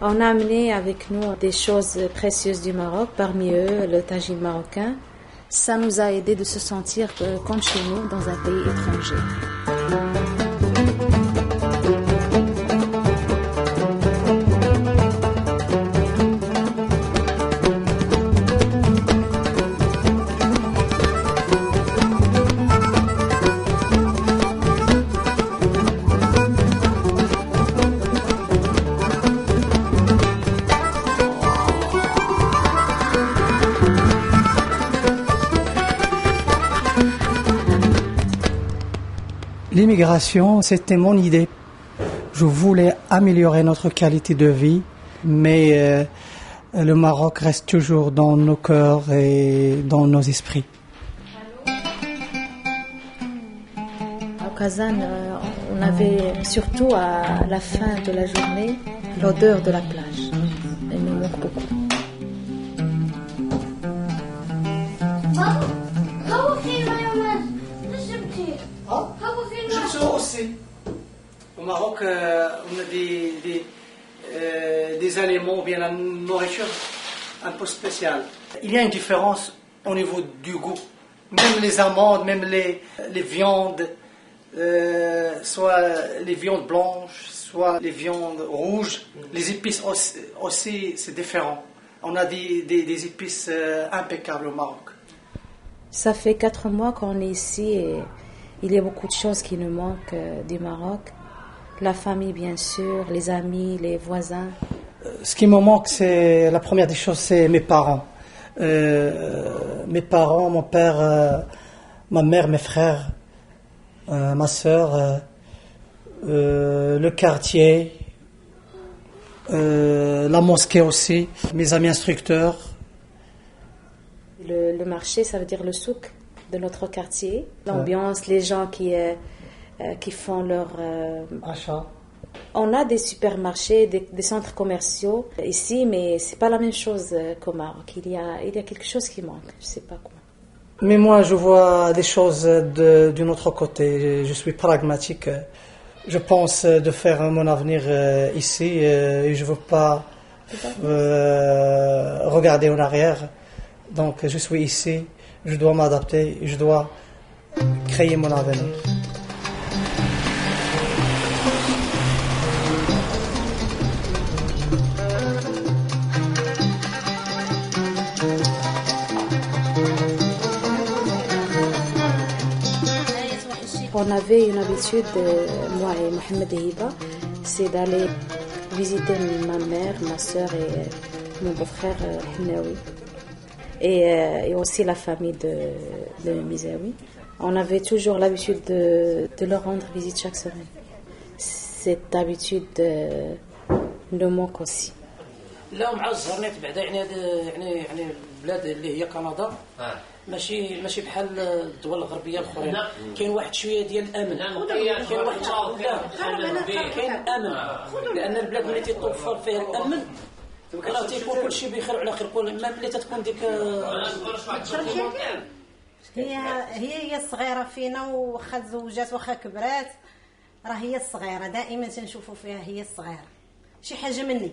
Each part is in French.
On a amené avec nous des choses précieuses du Maroc, parmi eux le tagine marocain. Ça nous a aidé de se sentir comme chez nous, dans un pays étranger. L'immigration, c'était mon idée. Je voulais améliorer notre qualité de vie, mais le Maroc reste toujours dans nos cœurs et dans nos esprits. À Kazan, on avait surtout à la fin de la journée l'odeur de la plage. Elle nous manque beaucoup. Aussi. Au Maroc, on a des aliments, bien la nourriture un peu spéciale. Il y a une différence au niveau du goût. Même les amandes, même les viandes, soit les viandes blanches, soit les viandes rouges, les épices aussi c'est différent. On a des épices impeccables au Maroc. Ça fait 4 mois qu'on est ici et il y a beaucoup de choses qui nous manquent du Maroc. La famille, bien sûr, les amis, les voisins. Ce qui me manque, c'est la première des choses, c'est mes parents. Mes parents, mon père, ma mère, mes frères, ma sœur, le quartier, la mosquée aussi, mes amis instructeurs. Le marché, ça veut dire le souk de notre quartier, l'ambiance, les gens qui font leur achat. On a des supermarchés, des centres commerciaux ici, mais c'est pas la même chose qu'au Maroc. Il y a quelque chose qui manque, je sais pas quoi. Mais moi, je vois des choses d'un autre côté. Je suis pragmatique. Je pense de faire mon avenir ici et je veux pas regarder en arrière. Donc, je suis ici. Je dois m'adapter, je dois créer mon avenir. On avait une habitude, moi et Mohamed et Hiba, c'est d'aller visiter ma mère, ma soeur et mon beau-frère Hnaoui. Et aussi la famille de Mizaoui. On avait toujours l'habitude de leur rendre visite chaque semaine. Cette habitude nous manque aussi. لا مع الزهرنيت بعدا يعني البلاد اللي هي كندا ماشي بحال الدول الغربيه الاخرين كاين واحد شويه ديال الامن كاين واحد كاين امن لان البلاد ملي تيتوفر فيها الامن راه تيكون كلشي بخير وعلى خير ما ملي تتكون ديك هي الصغيره فينا وخا تزوجات وخا كبرات راه هي الصغيره دائما تنشوفوا فيها هي الصغيره شي حاجه مني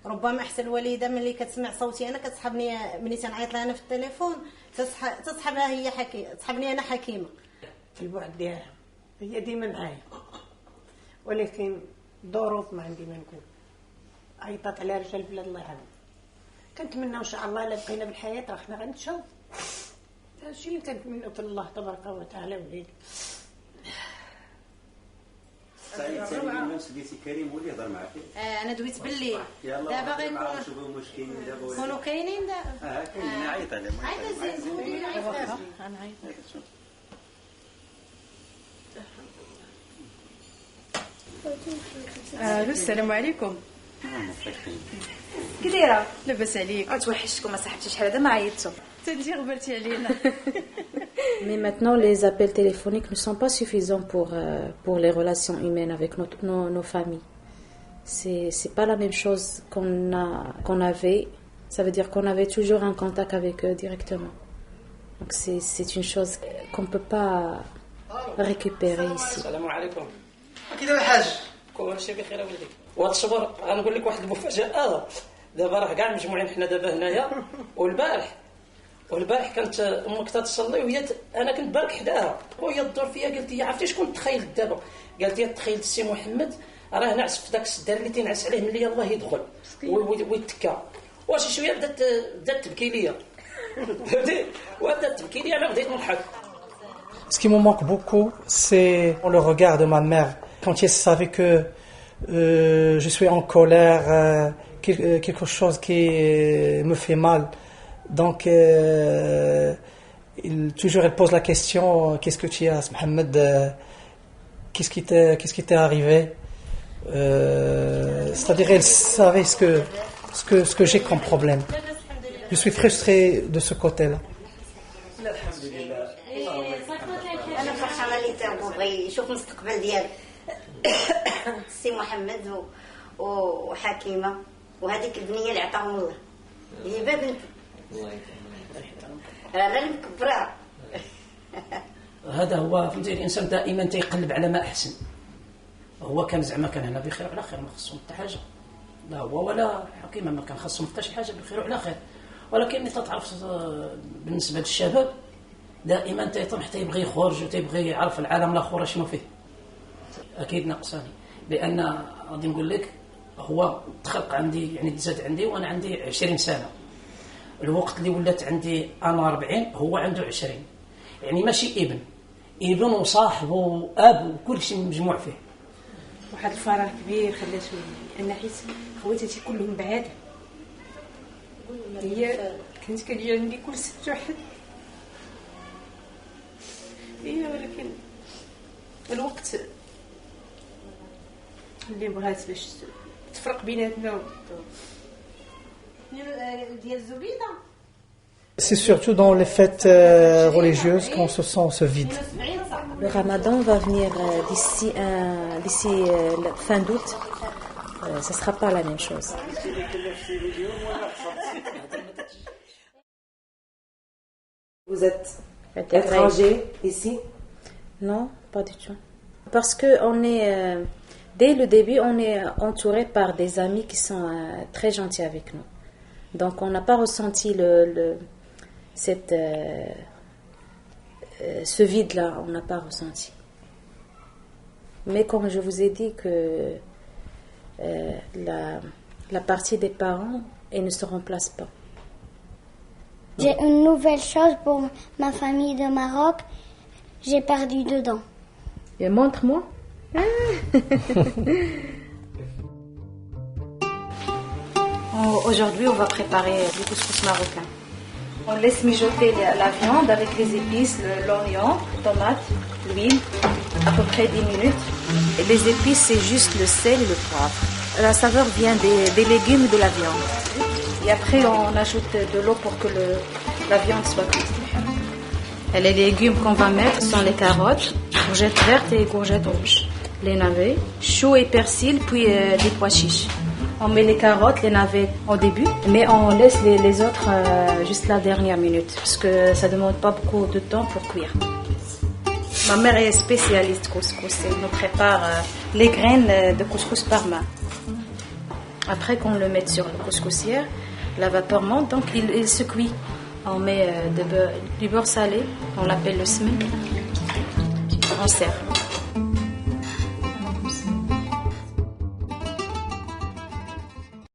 ربما حتى الوالده ملي كتسمع صوتي انا كتسحبني ملي تنعيط لها انا في التليفون تسحبها هي تسحبني انا حكيمه في البعد ديالها هي ديما معايا ولكن ظروف ما عندي ما نقول عيطات على رجال البلاد الله يعاون كنتمنى ان شاء الله الا بقينا بالحياه راه حنا غنمشيو هادشي اللي كنتمنى في الله تبارك وتعالى وليدي سعيد سليم سديتي كريم هو اللي يهضر معاك انا دويت بالليل دابا غنكونوا نكونوا كاينين دابا كاينين عيط عليهم عيط زيد انا عيط السلام عليكم كي دايره لاباس عليك توحشتكم ما صاحبتي شحال هذا ما عيطتوا تنتي غبرتي علينا Mais maintenant, les appels téléphoniques ne sont pas suffisants pour les relations humaines avec nos familles. C'est pas la même chose qu'on avait. Ça veut dire qu'on avait toujours un contact avec eux directement. Donc c'est une chose qu'on ne peut pas récupérer ici. كي داير الحاج كلشي بخير اوليدي. وهذا الشهر غنقول لك واحد المفاجاه. دابا راه كاع مجموعين حنا دابا هنايا، والبارح كانت امك تتصلي وهي انا كنت بارك حداها وهي تدور فيا، قالت لي عرفتي شكون تخيلت دابا؟ قالت لي تخيلت السي محمد راه نعس في داك السدار اللي تينعس عليه ملي يلاه يدخل ويتكا. واش شويه بدات تبكي ليا وبدات تبكي لي، انا بديت نضحك. Ce qui me manque beaucoup, c'est le regard de ma mère. Quand elle savait que je suis en colère, quelque chose qui me fait mal. Donc, toujours elle pose la question, qu'est-ce que tu as, Mohamed, qu'est-ce qui t'est arrivé? C'est-à-dire, elle savait ce que j'ai comme problème. Je suis frustré de ce côté-là. انا فرحانه اللي تبغي يشوف المستقبل ديال السي محمد وحكيمه وهذيك البنيه اللي عطاهم الله هي بنت انا اللي مكبرها. هذا هو فهمتي، الانسان دائما تيقلب على ما احسن. هو كان زعما كان هنا بخير وعلى خير، ما خصهم حتى حاجه، لا هو ولا حكيمه ما كان خصهم حتى شي حاجه، بخير وعلى خير. ولكن اللي تتعرف بالنسبه للشباب دائما تيطمح تيبغي يخرج وتيبغي يعرف العالم الاخر شنو فيه. اكيد ناقصاني، لان غادي نقول لك هو تخلق عندي يعني تزاد عندي وانا عندي 20 سنه. الوقت اللي ولات عندي انا 40 هو عنده 20، يعني ماشي ابن وصاحب واب وكل شيء مجموع فيه. واحد الفراغ كبير خلاته انا حيت خواتاتي كلهم بعاد، هي كانت كتجي عندي كل سبت واحد. ولكن الوقت اللي بغات باش تفرق بيناتنا ديال الزبيده. C'est surtout dans les fêtes religieuses qu'on se sent ce vide. Le Ramadan va venir d'ici la fin d'août. Ça sera pas la même chose. Vous êtes étranger ici? Non, pas du tout. Parce que on est dès le début, on est entouré par des amis qui sont très gentils avec nous. Donc on n'a pas ressenti ce vide-là, on n'a pas ressenti. Mais comme je vous ai dit que la partie des parents, elle ne se remplace pas. J'ai une nouvelle chose pour ma famille de Maroc. J'ai perdu 2 dents. Et montre-moi. Aujourd'hui, on va préparer du couscous marocain. On laisse mijoter la viande avec les épices, l'oignon, tomate, l'huile, à peu près 10 minutes. Et les épices, c'est juste le sel et le poivre. La saveur vient des légumes et de la viande. Et après, on ajoute de l'eau pour que la viande soit cuite. Et les légumes qu'on va mettre sont les carottes, courgettes vertes et courgettes rouges, les navets, choux et persil, puis des pois chiches. On met les carottes, les navets au début, mais on laisse les autres juste la dernière minute, parce que ça ne demande pas beaucoup de temps pour cuire. Ma mère est spécialiste couscous, elle nous prépare les graines de couscous par main. Après qu'on le mette sur la couscoussière, la vapeur monte, donc il se cuit. On met du beurre salé, on l'appelle le smek, on sert.